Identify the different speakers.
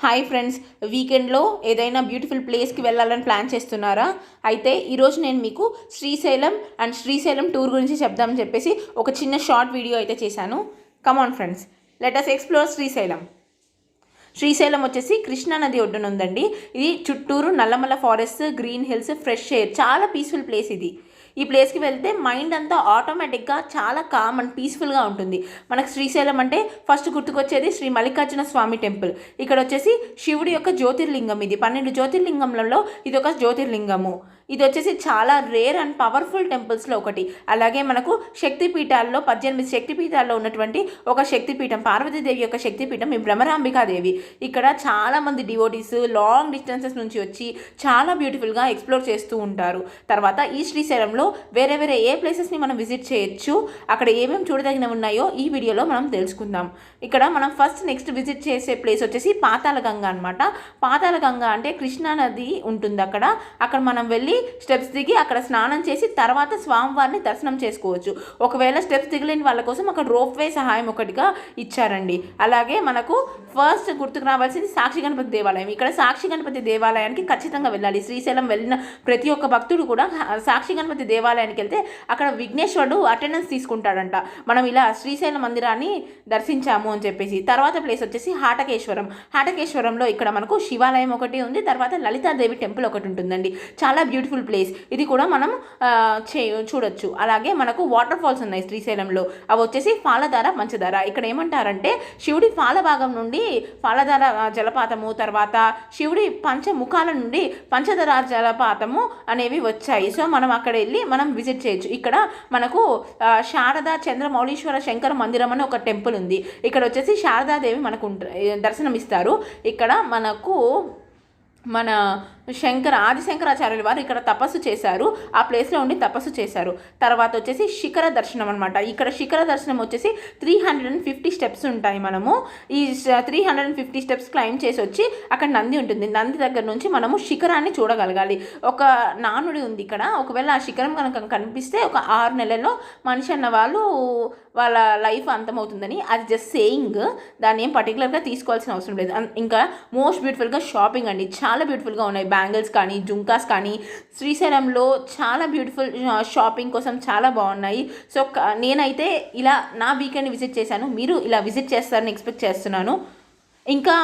Speaker 1: Hi friends, వీకెండ్లో ఏదైనా beautiful ప్లేస్కి వెళ్ళాలని ప్లాన్ చేస్తున్నారా? అయితే ఈరోజు నేను మీకు శ్రీశైలం టూర్ గురించి చెప్దామని చెప్పేసి ఒక చిన్న షార్ట్ వీడియో అయితే చేశాను. Come on friends, let us explore Srisailam. Srisailam వచ్చేసి కృష్ణానది ఒడ్డున ఉందండి. ఇది చుట్టూరు Nallamala forest, green hills, fresh air, చాలా పీస్ఫుల్ ప్లేస్ ఇది. ఈ ప్లేస్కి వెళ్తే మైండ్ అంతా ఆటోమేటిక్గా చాలా కామ్ అండ్ పీస్ఫుల్గా ఉంటుంది. మనకు శ్రీశైలం అంటే ఫస్ట్ గుర్తుకొచ్చేది శ్రీ మల్లికార్జున స్వామి టెంపుల్. ఇక్కడ వచ్చేసి శివుడి యొక్క జ్యోతిర్లింగం. ఇది 12 జ్యోతిర్లింగంలలో ఇది ఒక జ్యోతిర్లింగము. ఇది వచ్చేసి చాలా రేర్ అండ్ పవర్ఫుల్ టెంపుల్స్లో ఒకటి. అలాగే మనకు శక్తిపీఠాల్లో 18 శక్తిపీఠాల్లో ఉన్నటువంటి ఒక శక్తిపీఠం, పార్వతీదేవి యొక్క శక్తిపీఠం ఈ భ్రమరాంబికాదేవి. ఇక్కడ చాలామంది డివోటీస్ లాంగ్ డిస్టెన్సెస్ నుంచి వచ్చి చాలా బ్యూటిఫుల్గా ఎక్స్ప్లోర్ చేస్తూ ఉంటారు. తర్వాత ఈ శ్రీశైలంలో వేరే వేరే ఏ ప్లేసెస్ని మనం విజిట్ చేయొచ్చు, అక్కడ ఏమేమి చూడదగినవి ఉన్నాయో ఈ వీడియోలో మనం తెలుసుకుందాం. ఇక్కడ మనం నెక్స్ట్ విజిట్ చేసే ప్లేస్ వచ్చేసి పాతాళగంగ అనమాట. పాతాళగంగ అంటే కృష్ణానది ఉంటుంది అక్కడ మనం వెళ్ళి స్టెప్స్ దిగి అక్కడ స్నానం చేసి తర్వాత స్వామివారిని దర్శనం చేసుకోవచ్చు. ఒకవేళ స్టెప్స్ దిగలేని వాళ్ళ కోసం అక్కడ రోప్వే సహాయం ఒకటిగా ఇచ్చారండి. అలాగే మనకు ఫస్ట్ గుర్తుకు రావాల్సింది సాక్షి గణపతి దేవాలయం. ఇక్కడ సాక్షి గణపతి దేవాలయానికి ఖచ్చితంగా వెళ్ళాలి. శ్రీశైలం వెళ్ళిన ప్రతి ఒక్క భక్తుడు కూడా సాక్షి గణపతి దేవాలయానికి వెళ్తే అక్కడ విఘ్నేశ్వరుడు అటెండెన్స్ తీసుకుంటాడంట. మనం ఇలా శ్రీశైలం మందిరాన్ని దర్శించాము అని చెప్పేసి. తర్వాత ప్లేస్ వచ్చేసి హాటకేశ్వరంలో ఇక్కడ మనకు శివాలయం ఒకటి ఉంది. తర్వాత లలితాదేవి టెంపుల్ ఒకటి ఉంటుందండి. చాలా బ్యూటిఫుల్ ప్లేస్. ఇది కూడా మనం చూడొచ్చు. అలాగే మనకు వాటర్ ఫాల్స్ ఉన్నాయి శ్రీశైలంలో. అవి వచ్చేసి పాలధార, పంచదార. ఇక్కడ ఏమంటారంటే శివుడి పాల భాగం నుండి పాలధార జలపాతము, తర్వాత శివుడి పంచముఖాల నుండి పంచధార జలపాతము అనేవి వచ్చాయి. సో మనం అక్కడ వెళ్ళి మనం విజిట్ చేయొచ్చు. ఇక్కడ మనకు శారదా చంద్రమౌళీశ్వర శంకర మందిరం అని ఒక టెంపుల్ ఉంది. ఇక్కడ వచ్చేసి శారదాదేవి మనకు దర్శనం ఇస్తారు. ఇక్కడ మనకు మన ఆదిశంకరాచార్యుల వారు ఇక్కడ తపస్సు చేశారు. ఆ ప్లేస్లో ఉండి తపస్సు చేశారు. తర్వాత వచ్చేసి శిఖర దర్శనం అనమాట. ఇక్కడ శిఖర దర్శనం వచ్చేసి 350 స్టెప్స్ ఉంటాయి. మనము ఈ 350 స్టెప్స్ క్లైమ్ చేసి వచ్చి అక్కడ నంది ఉంటుంది. నంది దగ్గర నుంచి మనము శిఖరాన్ని చూడగలగాలి. ఒక నానుడి ఉంది ఇక్కడ. ఒకవేళ ఆ శిఖరం కనుక కనిపిస్తే ఒక 6 నెలల్లో మనిషి అన్న వాళ్ళ లైఫ్ అంతమవుతుందని. అది జస్ట్ సేయింగ్, దాన్ని ఏం పర్టికులర్గా తీసుకోవాల్సిన అవసరం లేదు. ఇంకా మోస్ట్ బ్యూటిఫుల్గా షాపింగ్ అండి. చాలా బ్యూటిఫుల్గా ఉన్నాయి. బ్యాంగిల్స్ కానీ, జుంకాస్ కానీ శ్రీశైలంలో చాలా బ్యూటిఫుల్ షాపింగ్ కోసం చాలా బాగున్నాయి. సో నేనైతే ఇలా నా వీకెండ్ విజిట్ చేశాను. మీరు ఇలా విజిట్ చేస్తారని ఎక్స్పెక్ట్ చేస్తున్నాను. ఇంకా